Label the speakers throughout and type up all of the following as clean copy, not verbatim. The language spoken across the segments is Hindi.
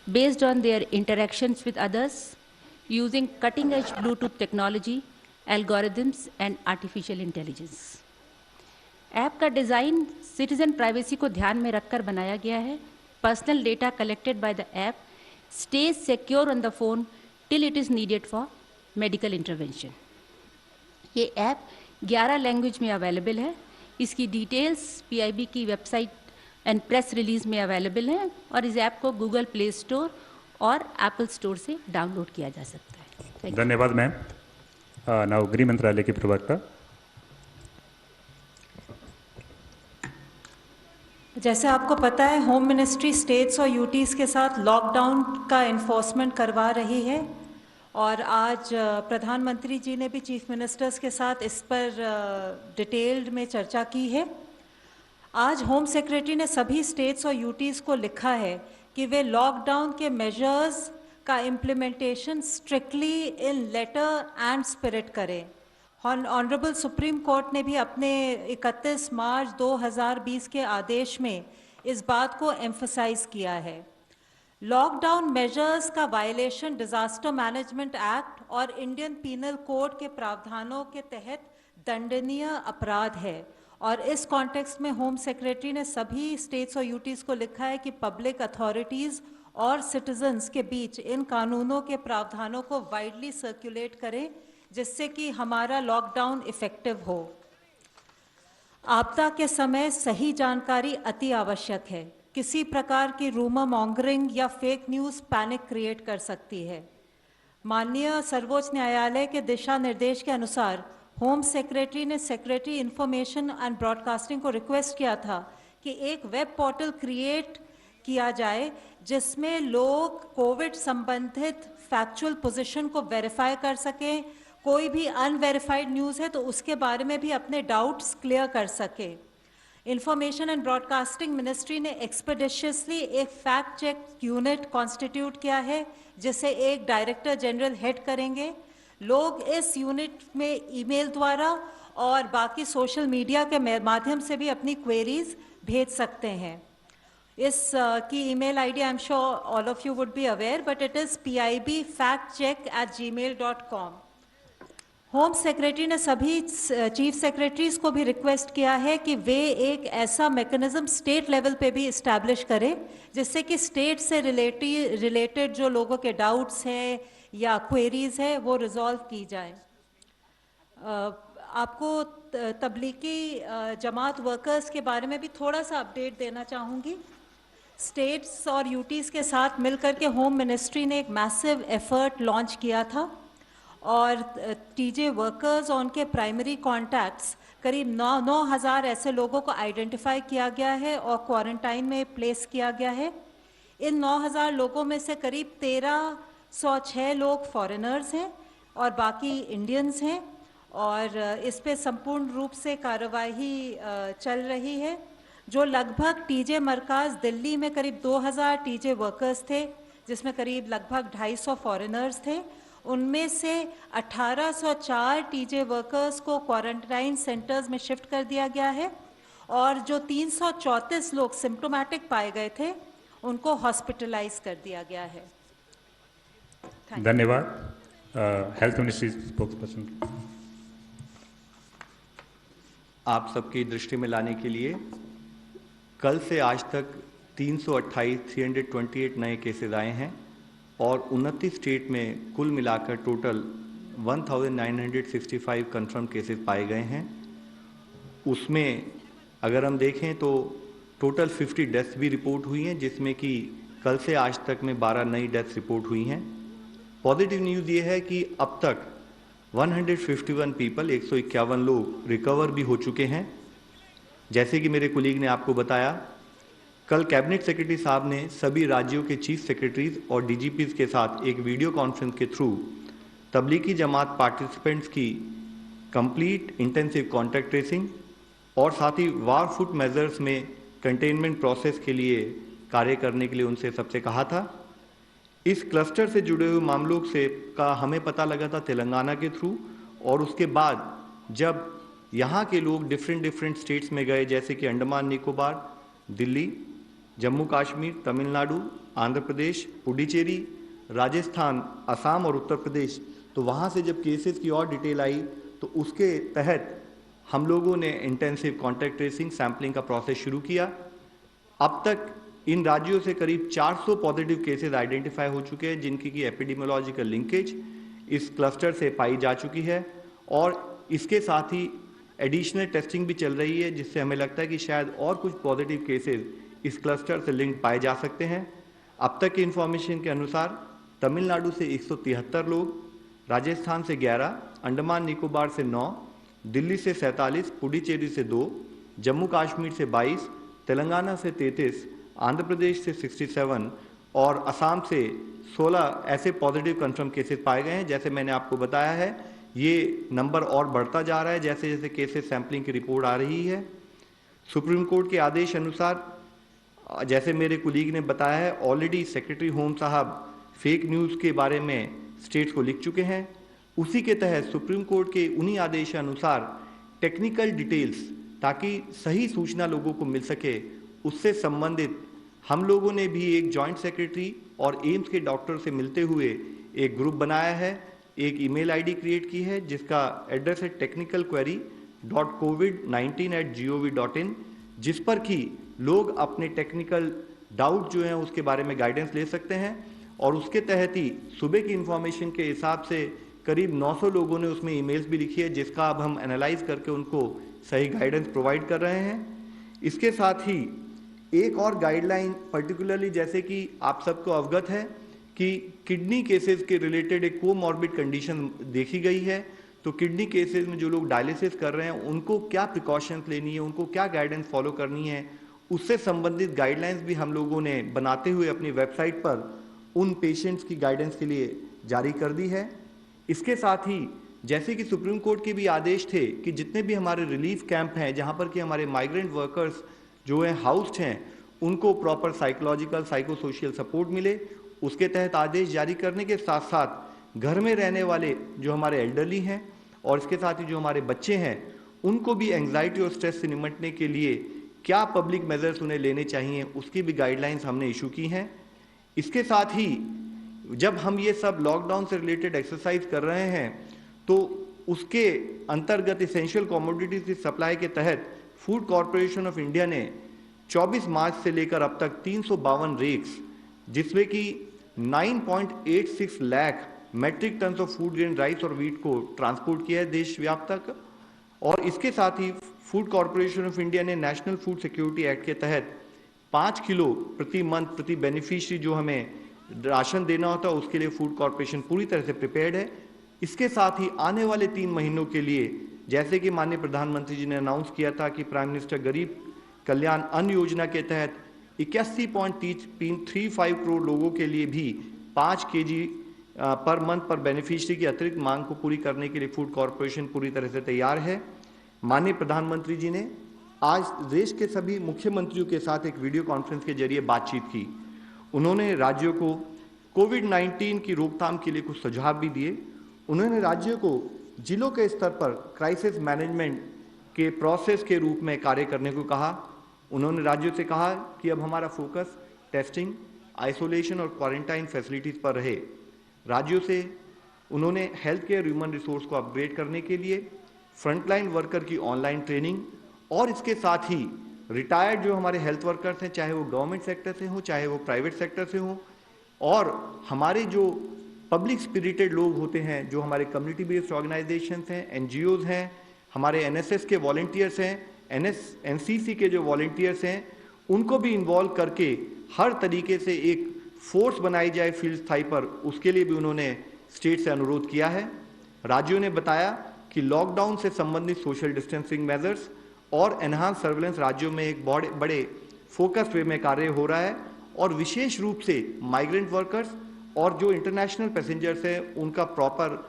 Speaker 1: based on their interactions with others using cutting-edge Bluetooth technology, algorithms and artificial intelligence. App का डिज़ाइन सिटीजन प्राइवेसी को ध्यान में रखकर बनाया गया है. Personal data collected by the app stays secure on the phone till it is needed for medical intervention. ये ऐप 11 लैंग्वेज में अवेलेबल है. इसकी डिटेल्स PIB की वेबसाइट एंड प्रेस रिलीज में अवेलेबल हैं और इस ऐप को गूगल प्ले स्टोर और एप्पल स्टोर से डाउनलोड किया जा सकता है.
Speaker 2: धन्यवाद मैम. नाउ गृह मंत्रालय के प्रवक्ता.
Speaker 3: जैसे आपको पता है, होम मिनिस्ट्री स्टेट्स और यूटीज़ के साथ लॉकडाउन का इन्फोर्समेंट करवा रही है और आज प्रधानमंत्री जी ने भी चीफ मिनिस्टर्स के साथ इस पर डिटेल्ड में चर्चा की है. आज होम सेक्रेटरी ने सभी स्टेट्स और यूटीज़ को लिखा है कि वे लॉकडाउन के मेजर्स का implementation strictly in letter and spirit करें. ऑनरेबल सुप्रीम कोर्ट ने भी अपने 31 मार्च 2020 के आदेश में इस बात को एम्फसाइज किया है. लॉकडाउन मेजर्स का वायलेशन डिजास्टर मैनेजमेंट एक्ट और इंडियन पीनल कोड के प्रावधानों के तहत दंडनीय अपराध है और इस कॉन्टेक्स्ट में होम सेक्रेटरी ने सभी स्टेट्स और यूटीज़ को लिखा है कि पब्लिक अथॉरिटीज़ और सिटीजन्स के बीच इन कानूनों के प्रावधानों को वाइडली सर्कुलेट करें जिससे कि हमारा लॉकडाउन इफेक्टिव हो. आपदा के समय सही जानकारी अति आवश्यक है. किसी प्रकार की रूमर मॉन्गरिंग या फेक न्यूज़ पैनिक क्रिएट कर सकती है. माननीय सर्वोच्च न्यायालय के दिशा निर्देश के अनुसार होम सेक्रेटरी ने सेक्रेटरी इंफॉर्मेशन एंड ब्रॉडकास्टिंग को रिक्वेस्ट किया था कि एक वेब पोर्टल क्रिएट किया जाए जिसमें लोग कोविड संबंधित फैक्चुअल पोजीशन को वेरीफाई कर सकें. कोई भी अनवेरीफाइड न्यूज़ है तो उसके बारे में भी अपने डाउट्स क्लियर कर सके. इंफॉर्मेशन एंड ब्रॉडकास्टिंग मिनिस्ट्री ने एक्सपेडिशियसली एक फैक्ट चेक यूनिट कॉन्स्टिट्यूट किया है जिसे एक डायरेक्टर जनरल हेड करेंगे. लोग इस यूनिट में ईमेल द्वारा और बाकी सोशल मीडिया के माध्यम से भी अपनी क्वेरीज भेज सकते हैं. इस की email ID I am sure all of you would be aware but it is pibfactcheck@gmail.com. Home secretary ने सभी चीफ सेक्रेटरीज को भी रिक्वेस्ट किया है कि वे एक ऐसा मैकेनिज्म स्टेट लेवल पे भी इस्टेब्लिश करें जिससे कि स्टेट से रिलेटेड जो लोगों के डाउट्स हैं या क्वेरीज है वो रिजॉल्व की जाए. आपको तबलीगी जमात वर्कर्स के बारे में भी थोड़ा सा अपडेट देना चाहूँगी. स्टेट्स और यूटीज़ के साथ मिलकर के होम मिनिस्ट्री ने एक मैसिव एफर्ट लॉन्च किया था और टीजे वर्कर्स और उनके प्राइमरी कॉन्टैक्ट्स करीब 9,000 ऐसे लोगों को आइडेंटिफाई किया गया है और क्वारंटाइन में प्लेस किया गया है. इन 9,000 लोगों में से करीब 1,306 लोग फॉरेनर्स हैं और बाकी इंडियंस हैं और इस पे संपूर्ण रूप से कार्यवाही चल रही है. जो लगभग टीजे मरकाज दिल्ली में करीब 2,000 टीजे वर्कर्स थे जिसमें करीब लगभग 250 फॉरेनर्स थे. उनमें से 1,804 टीजे वर्कर्स को क्वारंटाइन सेंटर्स में शिफ्ट कर दिया गया है और जो 334 लोग सिम्प्टोमेटिक पाए गए थे उनको हॉस्पिटलाइज कर दिया गया है.
Speaker 2: धन्यवाद. Health ministry spokesperson.
Speaker 4: आप सबकी दृष्टि में लाने के लिए कल से आज तक 328 नए केसेस आए हैं और 29 स्टेट में कुल मिलाकर टोटल 1965 कंफर्म केसेस पाए गए हैं. उसमें अगर हम देखें तो टोटल 50 डेथ्स भी रिपोर्ट हुई हैं जिसमें कि कल से आज तक में 12 नई डेथ्स रिपोर्ट हुई हैं. पॉजिटिव न्यूज़ ये है कि अब तक 151 पीपल 151 लोग रिकवर भी हो चुके हैं. जैसे कि मेरे कुलीग ने आपको बताया, कल कैबिनेट सेक्रेटरी साहब ने सभी राज्यों के चीफ सेक्रेटरीज और डीजीपीज के साथ एक वीडियो कॉन्फ्रेंस के थ्रू तबलीगी जमात पार्टिसिपेंट्स की कंप्लीट इंटेंसिव कॉन्टैक्ट ट्रेसिंग और साथ ही वार फुट मेजर्स में कंटेनमेंट प्रोसेस के लिए कार्य करने के लिए उनसे सबसे कहा था. इस क्लस्टर से जुड़े हुए मामलों से का हमें पता लगा था तेलंगाना के थ्रू और उसके बाद जब यहाँ के लोग डिफरेंट स्टेट्स में गए जैसे कि अंडमान निकोबार, दिल्ली जम्मू कश्मीर, तमिलनाडु, आंध्र प्रदेश, पुडुचेरी, राजस्थान, असम और उत्तर प्रदेश, तो वहाँ से जब केसेस की और डिटेल आई तो उसके तहत हम लोगों ने इंटेंसिव कॉन्टैक्ट ट्रेसिंग सैम्पलिंग का प्रोसेस शुरू किया। अब तक इन राज्यों से करीब 400 पॉजिटिव केसेस आइडेंटिफाई हो चुके हैं, जिनकी की एपिडेमियोलॉजिकल लिंकेज इस क्लस्टर से पाई जा चुकी है और इसके साथ ही एडिशनल टेस्टिंग भी चल रही है, जिससे हमें लगता है कि शायद और कुछ पॉजिटिव केसेस इस क्लस्टर से लिंक पाए जा सकते हैं। अब तक की इंफॉर्मेशन के अनुसार तमिलनाडु से 173 लोग, राजस्थान से 11, अंडमान निकोबार से 9, दिल्ली से 47, पुडुचेरी से 2, जम्मू कश्मीर से 22, तेलंगाना से 33, आंध्र प्रदेश से 67 और असम से 16 ऐसे पॉजिटिव कंफर्म केसेस पाए गए हैं। जैसे मैंने आपको बताया है, ये नंबर और बढ़ता जा रहा है जैसे जैसे केसेस सैंपलिंग की रिपोर्ट आ रही है। सुप्रीम कोर्ट के आदेश अनुसार, जैसे मेरे कुलीग ने बताया है, ऑलरेडी सेक्रेटरी होम साहब फेक न्यूज़ के बारे में स्टेट्स को लिख चुके हैं। उसी के तहत सुप्रीम कोर्ट के उन्हीं आदेशानुसार टेक्निकल डिटेल्स, ताकि सही सूचना लोगों को मिल सके, उससे संबंधित हम लोगों ने भी एक जॉइंट सेक्रेटरी और एम्स के डॉक्टर से मिलते हुए एक ग्रुप बनाया है, एक ईमेल आईडी क्रिएट की है जिसका एड्रेस है technicalquery.covid19@gov.in, जिस पर कि लोग अपने टेक्निकल डाउट जो हैं उसके बारे में गाइडेंस ले सकते हैं। और उसके तहत ही सुबह की इंफॉर्मेशन के हिसाब से करीब 900 लोगों ने उसमें ईमेल्स भी लिखी है, जिसका अब हम एनालाइज करके उनको सही गाइडेंस प्रोवाइड कर रहे हैं। इसके साथ ही एक और गाइडलाइन पर्टिकुलरली, जैसे कि आप सबको अवगत है कि किडनी केसेस के रिलेटेड एक कोमॉर्बिड कंडीशन देखी गई है, तो किडनी केसेस में जो लोग डायलिसिस कर रहे हैं उनको क्या प्रिकॉशंस लेनी है, उनको क्या गाइडेंस फॉलो करनी है, उससे संबंधित गाइडलाइंस भी हम लोगों ने बनाते हुए अपनी वेबसाइट पर उन पेशेंट्स की गाइडेंस के लिए जारी कर दी है। इसके साथ ही जैसे कि सुप्रीम कोर्ट के भी आदेश थे कि जितने भी हमारे रिलीफ कैंप हैं जहां पर कि हमारे माइग्रेंट वर्कर्स जो हैं हाउस्ड हैं, उनको proper psychological psycho social support मिले, उसके तहत आदेश जारी करने के साथ साथ घर में रहने वाले जो हमारे एल्डरली हैं और इसके साथ ही जो हमारे बच्चे हैं, उनको भी एंग्जाइटी और स्ट्रेस से निपटने के लिए क्या पब्लिक मेजर्स उन्हें लेने चाहिए, उसकी भी गाइडलाइंस हमने इशू की हैं। इसके साथ ही जब हम ये सब लॉकडाउन से रिलेटेड एक्सरसाइज कर रहे हैं तो उसके अंतर्गत इसेंशियल कमोडिटीज की सप्लाई के तहत फूड कॉरपोरेशन ऑफ इंडिया ने 24 मार्च से लेकर अब तक 352 रेक्स, जिसमें कि 9.86 lakh metric tonne of food grain rice और वीट को ट्रांसपोर्ट किया है देशव्यापी तक। और इसके साथ ही फूड कॉरपोरेशन ऑफ इंडिया ने नेशनल फूड सिक्योरिटी एक्ट के तहत 5 किलो प्रति मंथ प्रति बेनिफिशियरी जो हमें राशन देना होता है, उसके लिए फूड कॉरपोरेशन पूरी तरह से प्रिपेयर्ड है। इसके साथ ही आने वाले 3 महीनों के लिए, जैसे कि माननीय प्रधानमंत्री जी ने अनाउंस किया था कि प्राइम मिनिस्टर गरीब कल्याण अन्न योजना के तहत 81.35 करोड़ लोगों के लिए भी 5 kg पर मंथ पर बेनिफिशियरी की अतिरिक्त मांग को पूरी करने के लिए फूड कॉरपोरेशन पूरी तरह से तैयार है। माननीय प्रधानमंत्री जी ने आज देश के सभी मुख्यमंत्रियों के साथ एक वीडियो कॉन्फ्रेंस के जरिए बातचीत की। उन्होंने राज्यों को कोविड-19 की रोकथाम के लिए कुछ सुझाव भी दिए। उन्होंने राज्यों को जिलों के स्तर पर क्राइसिस मैनेजमेंट के प्रोसेस के रूप में कार्य करने को कहा। उन्होंने राज्यों से कहा कि अब हमारा फोकस टेस्टिंग, आइसोलेशन और क्वारंटाइन फैसिलिटीज़ पर रहे। राज्यों से उन्होंने हेल्थ केयर ह्यूमन रिसोर्स को अपग्रेड करने के लिए फ्रंटलाइन वर्कर की ऑनलाइन ट्रेनिंग और इसके साथ ही रिटायर्ड जो हमारे हेल्थ वर्कर्स हैं, चाहे वो गवर्नमेंट सेक्टर से हों चाहे वो प्राइवेट सेक्टर से हों, और हमारे जो पब्लिक स्पिरिटेड लोग होते हैं, जो हमारे कम्युनिटी बेस्ड ऑर्गेनाइजेशंस हैं, एनजीओज हैं, हमारे एनएसएस के वॉलंटियर्स हैं, एनसीसी के जो वॉलंटियर्स हैं, उनको भी इन्वॉल्व करके हर तरीके से एक फोर्स बनाई जाए फील्ड स्थाई पर, उसके लिए भी उन्होंने स्टेट से अनुरोध किया है। राज्यों ने बताया कि लॉकडाउन से संबंधित सोशल डिस्टेंसिंग मेजर्स और एनहांस सर्वेलेंस राज्यों में एक बड़े फोकस्ड वे में कार्य हो रहा है और विशेष रूप से माइग्रेंट वर्कर्स और जो इंटरनेशनल पैसेंजर्स हैं उनका प्रॉपर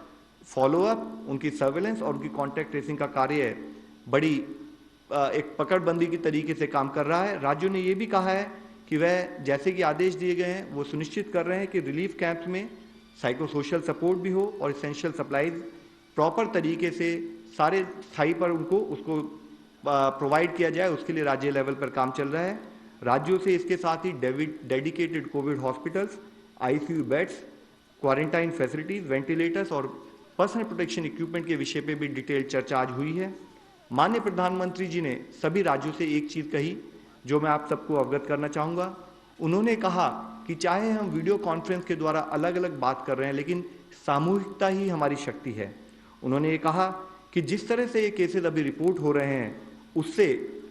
Speaker 4: फॉलोअप, उनकी सर्वेलेंस और उनकी कॉन्टैक्ट ट्रेसिंग का कार्य बड़ी एक पकड़बंदी की तरीके से काम कर रहा है। राज्यों ने ये भी कहा है कि वह जैसे कि आदेश दिए गए हैं वो सुनिश्चित कर रहे हैं कि रिलीफ कैंप्स में साइको सोशल सपोर्ट भी हो और इसेंशियल सप्लाईज प्रॉपर तरीके से सारे स्थाई पर उनको उसको प्रोवाइड किया जाए, उसके लिए राज्य लेवल पर काम चल रहा है। राज्यों से इसके साथ ही dedicated covid hospitals, ICU beds, quarantine facilities, ventilators और पर्सनल प्रोटेक्शन इक्विपमेंट के विषय पे भी डिटेल चर्चा आज हुई है। माननीय प्रधानमंत्री जी ने सभी राज्यों से एक चीज कही जो मैं आप सबको अवगत करना चाहूँगा। उन्होंने कहा कि चाहे हम वीडियो कॉन्फ्रेंस के द्वारा अलग अलग बात कर रहे हैं, लेकिन सामूहिकता ही हमारी शक्ति है। उन्होंने ये कहा कि जिस तरह से ये केसेस अभी रिपोर्ट हो रहे हैं, उससे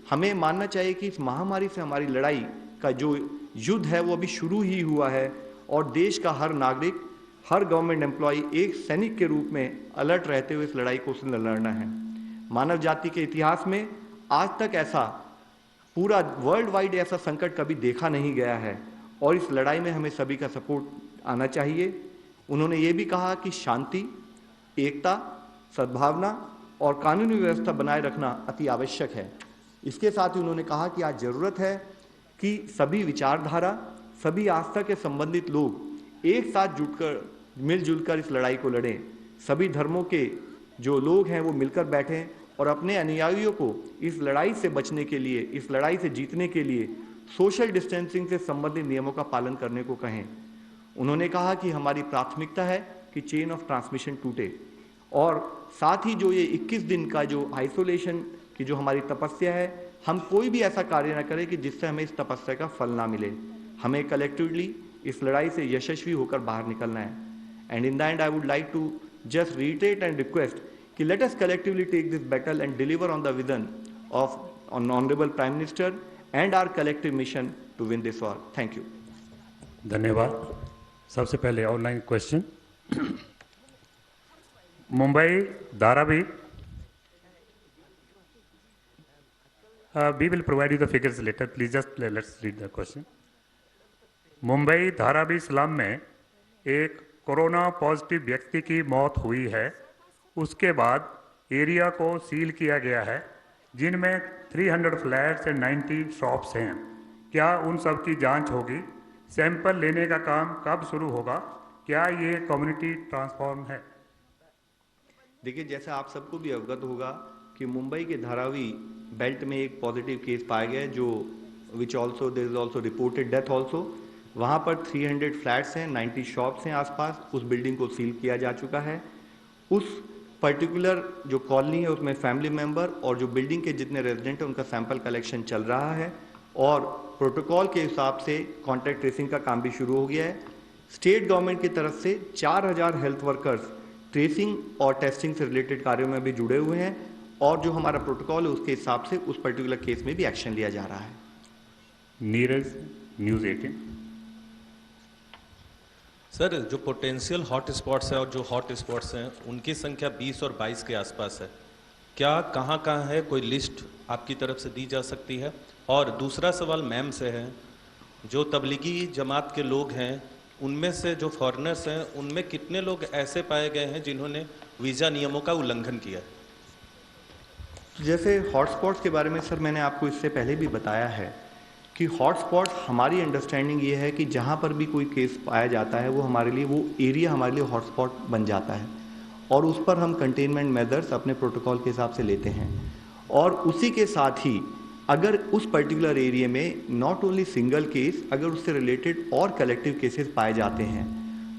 Speaker 4: हमें मानना चाहिए कि इस महामारी से हमारी लड़ाई का जो युद्ध है वो अभी शुरू ही हुआ है और देश का हर नागरिक, हर गवर्नमेंट एम्प्लॉय एक सैनिक के रूप में अलर्ट रहते हुए इस लड़ाई को लड़ना है। मानव जाति के इतिहास में आज तक ऐसा पूरा वर्ल्ड वाइड ऐसा संकट कभी देखा नहीं गया है और इस लड़ाई में हमें सभी का सपोर्ट आना चाहिए। उन्होंने ये भी कहा कि शांति, एकता, सद्भावना और कानूनी व्यवस्था बनाए रखना अति आवश्यक है। इसके साथ ही उन्होंने कहा कि आज जरूरत है कि सभी विचारधारा, सभी आस्था के संबंधित लोग एक साथ जुटकर, मिलजुल कर इस लड़ाई को लड़ें। सभी धर्मों के जो लोग हैं वो मिलकर बैठें और अपने अनुयायियों को इस लड़ाई से बचने के लिए, इस लड़ाई से जीतने के लिए सोशल डिस्टेंसिंग से संबंधित नियमों का पालन करने को कहें। उन्होंने कहा कि हमारी प्राथमिकता है कि चेन ऑफ ट्रांसमिशन टूटे और साथ ही जो ये 21 दिन का जो आइसोलेशन की जो हमारी तपस्या है, हम कोई भी ऐसा कार्य ना करें कि जिससे हमें इस तपस्या का फल ना मिले। हमें कलेक्टिवली इस लड़ाई से यशस्वी होकर बाहर निकलना है। And in the end I would like to just reiterate and request कि let us collectively take this battle and deliver on the vision of Honorable Prime Minister and our collective mission to win this war. Thank you.
Speaker 2: धन्यवाद। सबसे पहले online question. Mumbai Dharavi, we will provide you the figures later. Please just let's read the question. Mumbai Dharavi slum में एक कोरोना पॉजिटिव व्यक्ति की मौत हुई है। उसके बाद एरिया को सील किया गया है, जिनमें 300 फ्लैट्स एंड 90 शॉप्स हैं। क्या उन सब की जांच होगी? सैंपल लेने का काम कब शुरू होगा? क्या ये कम्युनिटी ट्रांसफॉर्म है?
Speaker 4: देखिए, जैसे आप सबको भी अवगत होगा कि मुंबई के धारावी बेल्ट में एक पॉजिटिव केस पाया गया है, जो which also there is also reported death also. वहाँ पर 300 फ्लैट्स हैं, 90 शॉप्स हैं आसपास। उस बिल्डिंग को सील किया जा चुका है। उस पर्टिकुलर जो कॉलोनी है उसमें फैमिली मेंबर और जो बिल्डिंग के जितने रेजिडेंट हैं उनका सैंपल कलेक्शन चल रहा है और प्रोटोकॉल के हिसाब से कॉन्टैक्ट ट्रेसिंग का काम भी शुरू हो गया है। स्टेट गवर्नमेंट की तरफ से 4000 हेल्थ वर्कर्स ट्रेसिंग और टेस्टिंग से रिलेटेड कार्यों में भी जुड़े हुए हैं और जो हमारा प्रोटोकॉल है उसके हिसाब से उस पर्टिकुलर केस में भी एक्शन लिया जा रहा है।
Speaker 2: नीरज, न्यूज़ 18।
Speaker 5: सर, जो पोटेंशियल हॉट स्पॉट्स है और जो हॉट स्पॉट्स हैं उनकी संख्या 20 और 22 के आसपास है। क्या कहाँ है, कोई लिस्ट आपकी तरफ से दी जा सकती है? और दूसरा सवाल मैम से है, जो तबलीगी जमात के लोग हैं उनमें से जो फॉरेनर्स हैं उनमें कितने लोग ऐसे पाए गए हैं जिन्होंने वीज़ा नियमों का उल्लंघन किया?
Speaker 4: जैसे हॉटस्पॉट्स के बारे में सर मैंने आपको इससे पहले भी बताया है कि हॉटस्पॉट हमारी अंडरस्टैंडिंग ये है कि जहाँ पर भी कोई केस पाया जाता है वो हमारे लिए, वो एरिया हमारे लिए हॉटस्पॉट बन जाता है और उस पर हम कंटेनमेंट मेजर्स अपने प्रोटोकॉल के हिसाब से लेते हैं। और उसी के साथ ही अगर उस पर्टिकुलर एरिया में नॉट ओनली सिंगल केस, अगर उससे रिलेटेड और कलेक्टिव केसेस पाए जाते हैं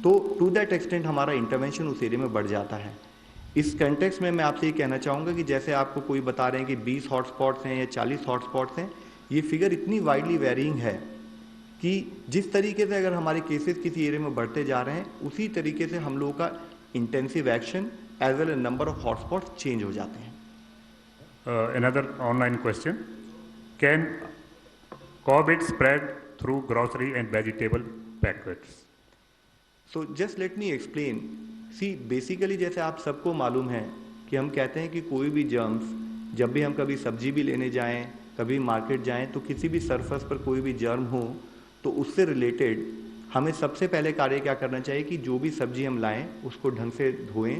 Speaker 4: तो टू दैट एक्सटेंट हमारा इंटरवेंशन उस एरिया में बढ़ जाता है। इस कंटेक्स्ट में मैं आपसे ये कहना चाहूँगा कि जैसे आपको कोई बता रहे हैं कि 20 हॉटस्पॉट्स हैं या 40 हॉटस्पॉट्स हैं, ये फिगर इतनी वाइडली वेरिंग है कि जिस तरीके से अगर हमारे केसेस किसी एरिया में बढ़ते जा रहे हैं उसी तरीके से हम लोगों का intensive action as well as number of hotspots change हो जाते हैं।
Speaker 2: Another online question. Can COVID spread through grocery and vegetable packets?
Speaker 4: So just let me explain. See, basically जैसे आप सबको मालूम है कि हम कहते हैं कि कोई भी जर्म्स, जब भी हम कभी सब्जी भी लेने जाएं, कभी मार्केट जाएं, तो किसी भी सरफेस पर कोई भी जर्म हो तो उससे रिलेटेड हमें सबसे पहले कार्य क्या करना चाहिए कि जो भी सब्जी हम लाएं उसको ढंग से धोएं,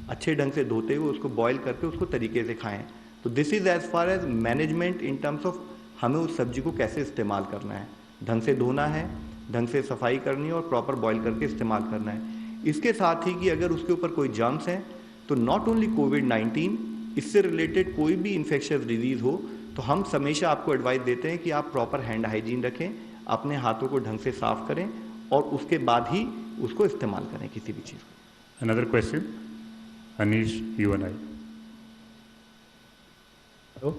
Speaker 4: अच्छे ढंग से धोते हुए उसको बॉईल करके उसको तरीके से खाएं। तो this is as far as management in terms of हमें उस सब्जी को कैसे इस्तेमाल करना है, ढंग से धोना है, ढंग से सफाई करनी है और प्रॉपर बॉईल करके इस्तेमाल करना है। इसके साथ ही कि अगर उसके ऊपर कोई जर्म्स हैं तो नॉट ओनली कोविड-19, इससे रिलेटेड कोई भी इन्फेक्शियस डिजीज़ हो तो हम हमेशा आपको एडवाइस देते हैं कि आप प्रॉपर हैंड हाइजीन रखें, अपने हाथों को ढंग से साफ करें और उसके बाद ही उसको इस्तेमाल करें किसी भी चीज़ को।
Speaker 2: Another question, Anish, you and I.
Speaker 6: Hello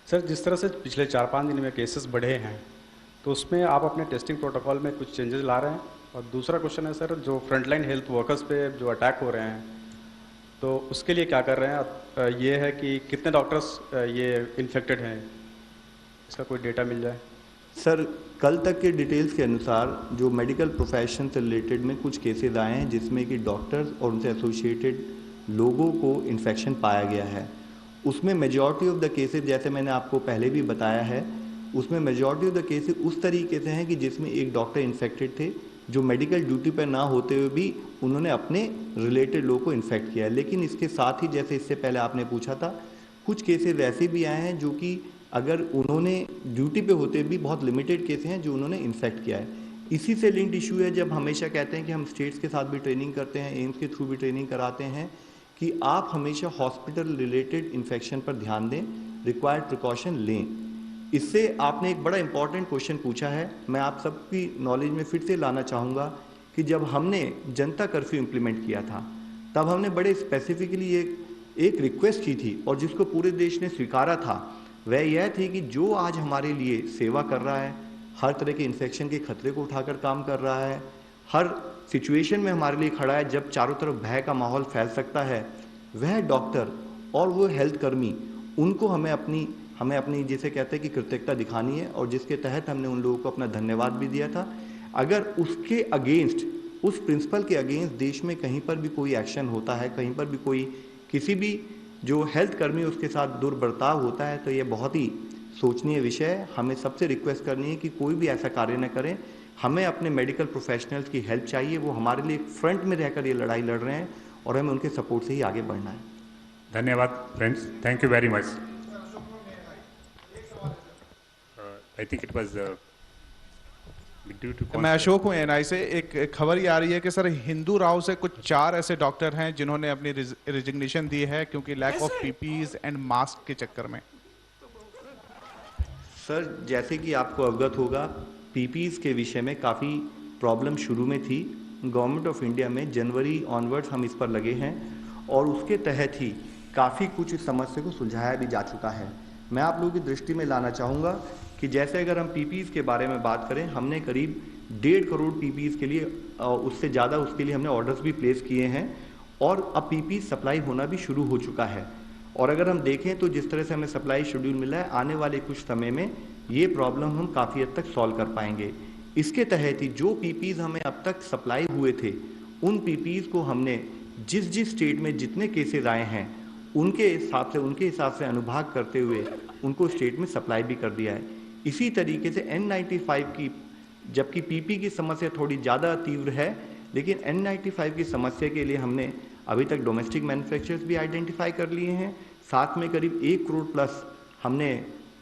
Speaker 6: sir, जिस तरह से पिछले 4-5 दिन में केसेस बढ़े हैं तो उसमें आप अपने टेस्टिंग प्रोटोकॉल में कुछ चेंजेस ला रहे हैं? और दूसरा क्वेश्चन है सर, जो फ्रंटलाइन हेल्थ वर्कर्स पे जो अटैक हो रहे हैं तो उसके लिए क्या कर रहे हैं? ये है कि कितने डॉक्टर्स ये इन्फेक्टेड हैं, इसका कोई डेटा मिल जाए।
Speaker 4: सर, कल तक के डिटेल्स के अनुसार जो मेडिकल प्रोफेशन से रिलेटेड में कुछ केसेस आए हैं जिसमें कि डॉक्टर्स और उनसे एसोसिएटेड लोगों को इन्फेक्शन पाया गया है। उसमें मेजॉरिटी ऑफ द केसेस, जैसे मैंने आपको पहले भी बताया है, उसमें मेजॉरिटी ऑफ द केसेस उस तरीके से हैं कि जिसमें एक डॉक्टर इन्फेक्टेड थे जो मेडिकल ड्यूटी पर ना होते हुए भी उन्होंने अपने रिलेटेड लोगों को इन्फेक्ट किया है। लेकिन इसके साथ ही, जैसे इससे पहले आपने पूछा था, कुछ केसेस ऐसे भी आए हैं जो कि अगर उन्होंने ड्यूटी पे होते भी बहुत लिमिटेड केसेस हैं जो उन्होंने इन्फेक्ट किया है। इसी से लिंक्ड इशू है, जब हमेशा कहते हैं कि हम स्टेट्स के साथ भी ट्रेनिंग करते हैं, एम्स के थ्रू भी ट्रेनिंग कराते हैं कि आप हमेशा हॉस्पिटल रिलेटेड इन्फेक्शन पर ध्यान दें, रिक्वायर्ड प्रिकॉशन लें। इससे आपने एक बड़ा इंपॉर्टेंट क्वेश्चन पूछा है, मैं आप सबकी नॉलेज में फिर से लाना चाहूँगा कि जब हमने जनता कर्फ्यू इम्प्लीमेंट किया था तब हमने बड़े स्पेसिफिकली एक रिक्वेस्ट की थी और जिसको पूरे देश ने स्वीकारा था, वह यह थी कि जो आज हमारे लिए सेवा कर रहा है, हर तरह के इन्फेक्शन के खतरे को उठाकर काम कर रहा है, हर सिचुएशन में हमारे लिए खड़ा है जब चारों तरफ भय का माहौल फैल सकता है, वह डॉक्टर और वो हेल्थ कर्मी, उनको हमें अपनी जिसे कहते हैं कि कृतज्ञता दिखानी है और जिसके तहत हमने उन लोगों को अपना धन्यवाद भी दिया था। अगर उसके अगेंस्ट, उस प्रिंसिपल के अगेंस्ट देश में कहीं पर भी कोई एक्शन होता है, कहीं पर भी कोई किसी भी जो हेल्थ कर्मी उसके साथ दुर्बर्ताव होता है, तो ये बहुत ही सोचनीय विषय है। हमें सबसे रिक्वेस्ट करनी है कि कोई भी ऐसा कार्य न करें। हमें अपने मेडिकल प्रोफेशनल्स की हेल्प चाहिए, वो हमारे लिए फ्रंट में रहकर ये लड़ाई लड़ रहे हैं और हमें उनके सपोर्ट से ही आगे बढ़ना है।
Speaker 2: धन्यवाद friends, thank you very much. I think it was
Speaker 7: मैं अशोक हूँ एनआई से। एक खबर ये आ रही है कि सर हिंदू राव से कुछ 4 ऐसे डॉक्टर हैं जिन्होंने अपनी रिजिग्नेशन दी है क्योंकि lack of PPEs and mask के चक्कर में।
Speaker 4: सर, जैसे कि आपको अवगत होगा, पीपीज के विषय में काफ़ी प्रॉब्लम शुरू में थी। गवर्नमेंट ऑफ इंडिया में जनवरी ऑनवर्ड्स हम इस पर लगे हैं और उसके तहत ही काफ़ी कुछ इस समस्या को सुलझाया भी जा चुका है। मैं आप लोगों की दृष्टि में लाना चाहूँगा कि जैसे अगर हम पीपीज के बारे में बात करें, हमने करीब 1.5 करोड़ पीपीज के लिए, उससे ज़्यादा उसके लिए हमने ऑर्डर्स भी प्लेस किए हैं और अब पीपीज सप्लाई होना भी शुरू हो चुका है। और अगर हम देखें तो जिस तरह से हमें सप्लाई शेड्यूल मिला है, आने वाले कुछ समय में ये प्रॉब्लम हम काफ़ी हद तक सॉल्व कर पाएंगे। इसके तहत ही जो पीपीज हमें अब तक सप्लाई हुए थे, उन पीपीज को हमने जिस जिस स्टेट में जितने केसेज आए हैं उनके हिसाब से अनुभाग करते हुए उनको स्टेट में सप्लाई भी कर दिया है। इसी तरीके से N95 की, जबकि पीपी की समस्या थोड़ी ज़्यादा तीव्र है, लेकिन N95 की समस्या के लिए हमने अभी तक डोमेस्टिक मैन्युफैक्चरर्स भी आइडेंटिफाई कर लिए हैं। साथ में करीब 1 करोड़ प्लस हमने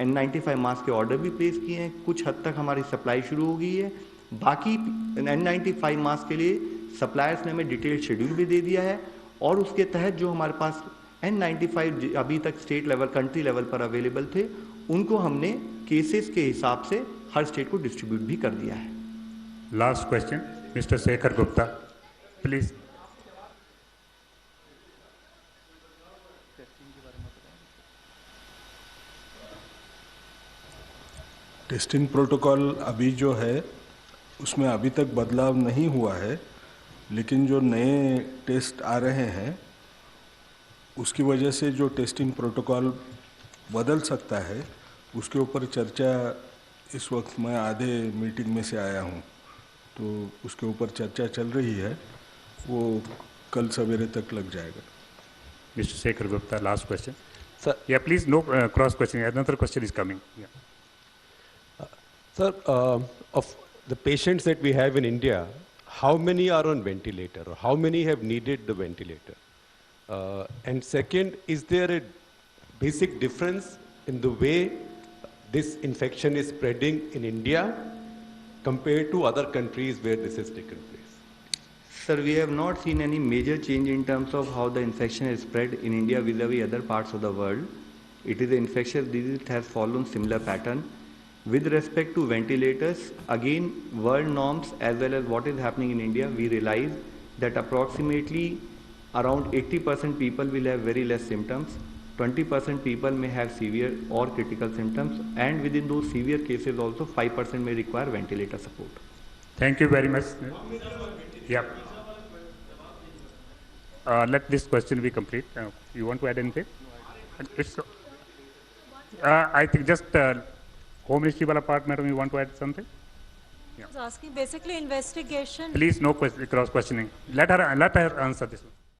Speaker 4: N95 मास्क के ऑर्डर भी प्लेस किए हैं। कुछ हद तक हमारी सप्लाई शुरू हो गई है। बाकी N95 मास्क के लिए सप्लायर्स ने हमें डिटेल्ड शेड्यूल भी दे दिया है और उसके तहत जो हमारे पास N95 अभी तक स्टेट लेवल, कंट्री लेवल पर अवेलेबल थे, उनको हमने केसेस के हिसाब से हर स्टेट को डिस्ट्रीब्यूट भी कर दिया है।
Speaker 2: Last question, mister Shekhar Gupta, please.
Speaker 8: Testing protocol अभी जो है उसमें अभी तक बदलाव नहीं हुआ है, लेकिन जो नए टेस्ट आ रहे हैं उसकी वजह से जो टेस्टिंग प्रोटोकॉल बदल सकता है उसके ऊपर चर्चा इस वक्त मैं आधे मीटिंग में से आया हूँ, तो उसके ऊपर चर्चा चल रही है, वो कल सवेरे तक लग जाएगा।
Speaker 2: Mister Shekhar Gupta, last question sir. या please, no cross question, another question is coming.
Speaker 9: Sir, of the patients that we have in India, how many are on ventilator or how many have needed the ventilator? And second, is there a basic difference in the way this infection is spreading in India compared to other countries where this has taken place?
Speaker 4: Sir, we have not seen any major change in terms of how the infection is spread in India vis-a-vis other parts of the world. It is an infectious disease, it has followed similar pattern. With respect to ventilators, again, world norms as well as what is happening in India, we realize that approximately around 80% people will have very less symptoms, 20% people may have severe or critical symptoms, and within those severe cases also 5% may require ventilator support.
Speaker 2: Thank you very much. Yeah. Let this question be complete. You want to add anything? It's, I think just Home Ministry wala part, madam, you want to add something?
Speaker 3: I was asking basically investigation.
Speaker 2: Please, no cross questioning. Let her answer this one.